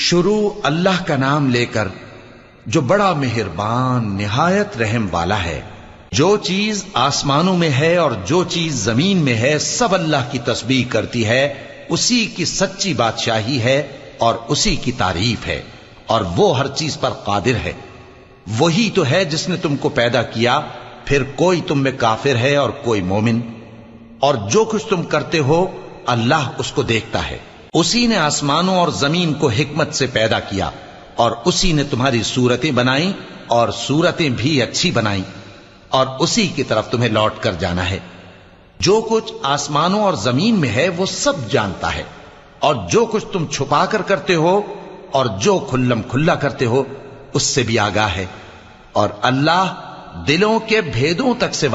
शुरू अल्लाह का नाम लेकर जो बड़ा मेहरबान निहायत रहम वाला है। जो चीज आसमानों में है और जो चीज जमीन में है सब अल्लाह की तस्बीह करती है। उसी की सच्ची बादशाही है और उसी की तारीफ है और वो हर चीज पर कादिर है। वही तो है जिसने तुमको पैदा किया, फिर कोई तुम में काफिर है और कोई मोमिन। और जो कुछ तुम करते हो अल्लाह उसको देखता है। उसी ने आसमानों और जमीन को हिकमत से पैदा किया और उसी ने तुम्हारी सूरतें बनाई और सूरतें भी अच्छी बनाई और उसी की तरफ तुम्हें लौट कर जाना है। जो कुछ आसमानों और जमीन में है वो सब जानता है और जो कुछ तुम छुपा कर करते हो और जो खुल्लम खुल्ला करते हो उससे भी आगाह है। और अल्लाह दिलों के भेदों तक से